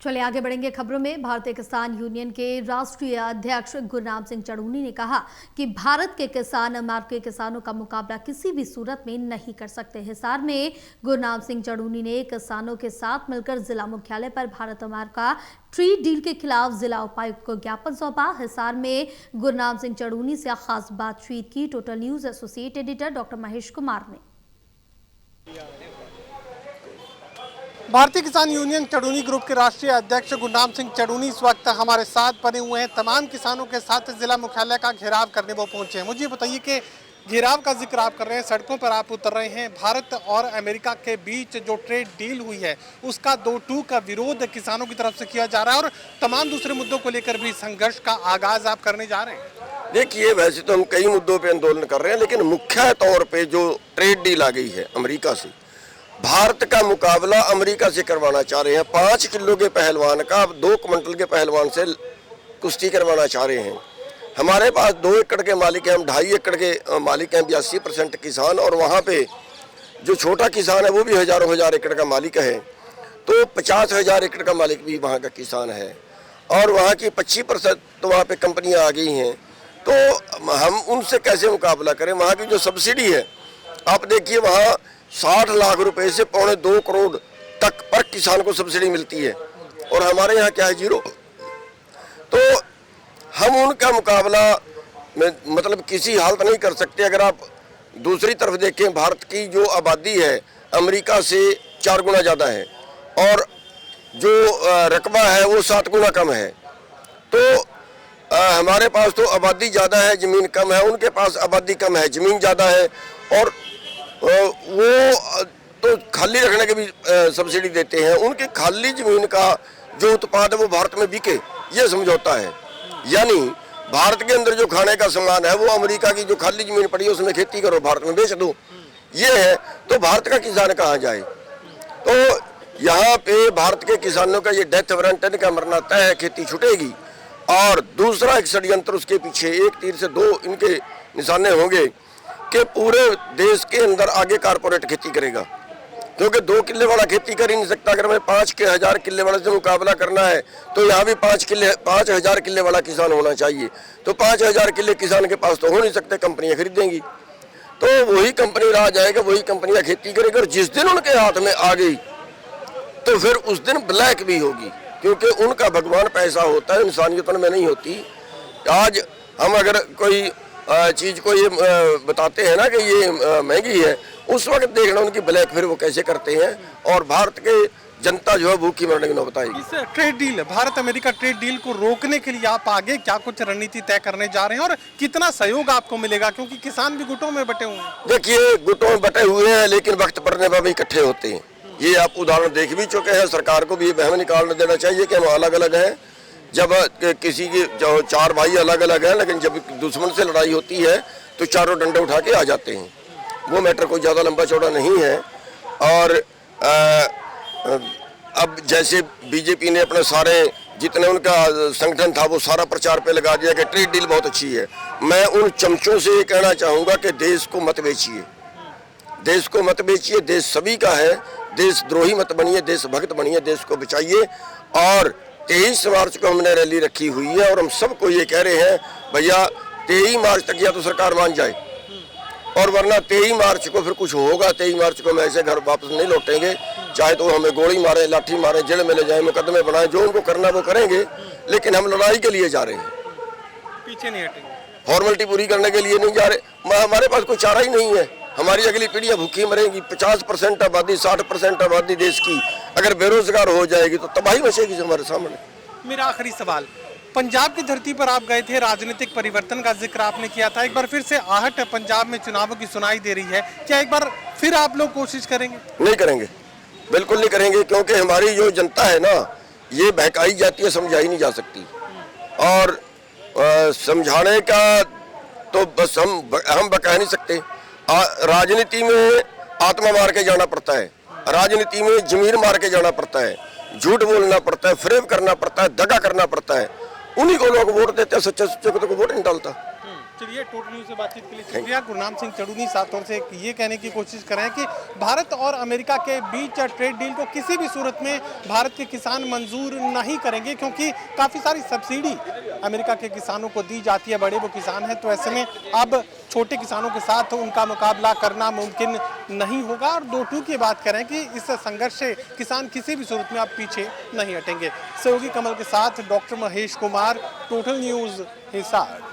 चलिए आगे बढ़ेंगे खबरों में। भारतीय किसान यूनियन के राष्ट्रीय अध्यक्ष गुरनाम सिंह चढ़ूनी ने कहा कि भारत के किसान अमेरिकी किसानों का मुकाबला किसी भी सूरत में नहीं कर सकते। हिसार में गुरनाम सिंह चढ़ूनी ने किसानों के साथ मिलकर जिला मुख्यालय पर भारत अमेरिका ट्रेड डील के खिलाफ जिला उपायुक्त को ज्ञापन सौंपा। हिसार में गुरनाम सिंह चढ़ूनी से खास बातचीत की total news associate editor doctor Mahesh Kumar ने। भारतीय किसान यूनियन चढ़ूनी ग्रुप के राष्ट्रीय अध्यक्ष गुरनाम सिंह चढ़ूनी इस वक्त हमारे साथ बने हुए हैं। तमाम किसानों के साथ जिला मुख्यालय का घेराव करने वो पहुंचे हैं। मुझे बताइए कि घेराव का जिक्र आप कर रहे हैं, सड़कों पर आप उतर रहे हैं। भारत और अमेरिका के बीच जो ट्रेड डील हुई है उसका 2-2 का विरोध किसानों की तरफ से किया जा रहा है और तमाम दूसरे मुद्दों को लेकर भी संघर्ष का आगाज आप करने जा रहे हैं। देखिए, वैसे तो हम कई मुद्दों पर आंदोलन कर रहे हैं, लेकिन मुख्य तौर पर जो ट्रेड डील आ गई है अमेरिका से, भारत का मुकाबला अमेरिका से करवाना चाह रहे हैं। 5 किलो के पहलवान का 2 क्विंटल के पहलवान से कुश्ती करवाना चाह रहे हैं। हमारे पास 2 एकड़ के मालिक हैं, हम 2.5 एकड़ के मालिक हैं, 82% किसान, और वहाँ पे जो छोटा किसान है वो भी हजारों हजार एकड़ का मालिक है। तो 50,000 एकड़ का मालिक भी वहाँ का किसान है और वहाँ की 25% तो वहाँ पे कंपनियाँ आ गई हैं। तो हम उनसे कैसे मुकाबला करें? वहाँ की जो सब्सिडी है, आप देखिए, वहाँ 60 लाख रुपए से 2.25 करोड़ तक पर किसान को सब्सिडी मिलती है और हमारे यहाँ क्या है, 0। तो हम उनका मुकाबला में मतलब किसी हालत नहीं कर सकते। अगर आप दूसरी तरफ देखें, भारत की जो आबादी है अमेरिका से 4 गुना ज़्यादा है और जो रकबा है वो 7 गुना कम है। तो हमारे पास तो आबादी ज़्यादा है, ज़मीन कम है, उनके पास आबादी कम है, ज़मीन ज़्यादा है और वो तो खाली रखने के भी सब्सिडी देते हैं। उनके खाली जमीन का जो उत्पाद है वो भारत में बिके, ये समझौता है। यानी भारत के अंदर जो खाने का सामान है वो अमेरिका की जो खाली जमीन पड़ी है उसमें खेती करो, भारत में बेच दो, ये है। तो भारत का किसान कहाँ जाए? तो यहाँ पे भारत के किसानों का ये डेथ वारंट, इनका मरना तय है, खेती छूटेगी। और दूसरा एक षड्यंत्र उसके पीछे, एक तीर से 2 इनके निशाने होंगे कि पूरे देश के अंदर आगे कारपोरेट खेती करेगा, क्योंकि 2 किले वाला खेती कर ही नहीं सकता। अगर हमें 5,000 किले वाले से मुकाबला करना है तो यहाँ भी 5,000 किले वाला किसान होना चाहिए। तो 5,000 किले किसान के पास तो हो नहीं सकते, कंपनियां खरीदेंगी। तो वही कंपनी रह जाएगा, वही कंपनियां खेती करेगी और जिस दिन उनके हाथ में आ गई तो फिर उस दिन ब्लैक भी होगी, क्योंकि उनका भगवान पैसा होता है, इंसानियत में नहीं होती। आज हम अगर कोई चीज़ को ये बताते हैं ना कि ये महंगी है, उस वक्त देखना उनकी ब्लैक फिर वो कैसे करते हैं और भारत के जनता जो है भूखी मरने की नौबत आएगी। इस trade deal, Bharat America trade deal को रोकने के लिए आप आगे क्या कुछ रणनीति तय करने जा रहे हैं और कितना सहयोग आपको मिलेगा, क्योंकि किसान भी गुटों में बटे हुए हैं? देखिए, गुटों में बटे हुए हैं, लेकिन वक्त पड़ने पर भी इकट्ठे होते हैं। ये आप उदाहरण देख भी चुके हैं। सरकार को भी ये बहम निकालने देना चाहिए कि हम अलग अलग हैं। जब किसी की जो 4 भाई अलग अलग हैं, लेकिन जब दुश्मन से लड़ाई होती है तो चारों डंडे उठा के आ जाते हैं। वो मैटर कोई ज़्यादा लंबा चौड़ा नहीं है। और अब जैसे बीजेपी ने अपने सारे जितने उनका संगठन था वो सारा प्रचार पे लगा दिया कि ट्रेड डील बहुत अच्छी है। मैं उन चमचों से ये कहना चाहूँगा कि देश को मत बेचिए, देश को मत बेचिए। देश सभी का है, देशद्रोही मत बनिए, देशभक्त बनिए, देश को बचाइए। और 23 मार्च को हमने रैली रखी हुई है और हम सबको ये कह रहे हैं, भैया 23 मार्च तक या तो सरकार मान जाए और वरना 23 मार्च को फिर कुछ होगा। 23 मार्च को हम ऐसे घर वापस नहीं लौटेंगे, चाहे तो हमें गोली मारे, लाठी मारे, जेल में ले जाए, मुकदमे बनाए, जो उनको करना वो करेंगे, लेकिन हम लड़ाई के लिए जा रहे हैं, पीछे नहीं हटेंगे। फॉर्मेलिटी पूरी करने के लिए नहीं जा रहे। हमारे पास कोई चारा ही नहीं है। हमारी अगली पीढ़ियां भूखी मरेंगी। 50% आबादी, 60% आबादी देश की अगर बेरोजगार हो जाएगी तो तबाही मचेगी हमारे सामने। मेरा आखिरी सवाल, पंजाब की धरती पर आप गए थे, राजनीतिक परिवर्तन का जिक्र आपने किया था। एक बार फिर से आहट पंजाब में चुनावों की सुनाई दे रही है, क्या एक बार फिर आप लोग कोशिश करेंगे? नहीं करेंगे, बिल्कुल नहीं करेंगे, क्योंकि हमारी जो जनता है ना, ये बहकाई जाती है, समझाई नहीं जा सकती। और समझाने का तो बस हम बका नहीं सकते। राजनीति में आत्मा मार के जाना पड़ता है, राजनीति में जमीन मार के जाना पड़ता है, झूठ बोलना पड़ता है, फ्रेम करना पड़ता है, दगा करना पड़ता है। उन्हीं को लोग वोट देते हैं, सच्चे को तो वोट नहीं डालता। चलिए टोटल न्यूज़ से बातचीत के लिए शुक्रिया। गुरनाम सिंह चड़ूनी साफ तौर से ये कहने की कोशिश कर रहे हैं कि भारत और अमेरिका के बीच ट्रेड डील को किसी भी सूरत में भारत के किसान मंजूर नहीं करेंगे, क्योंकि काफ़ी सारी सब्सिडी अमेरिका के किसानों को दी जाती है, बड़े वो किसान हैं, तो ऐसे में अब छोटे किसानों के साथ उनका मुकाबला करना मुमकिन नहीं होगा। और 2-2 की बात करें कि इस संघर्ष से किसान किसी भी सूरत में अब पीछे नहीं हटेंगे। सहयोगी कमल के साथ doctor Mahesh Kumar, total news, Hisar.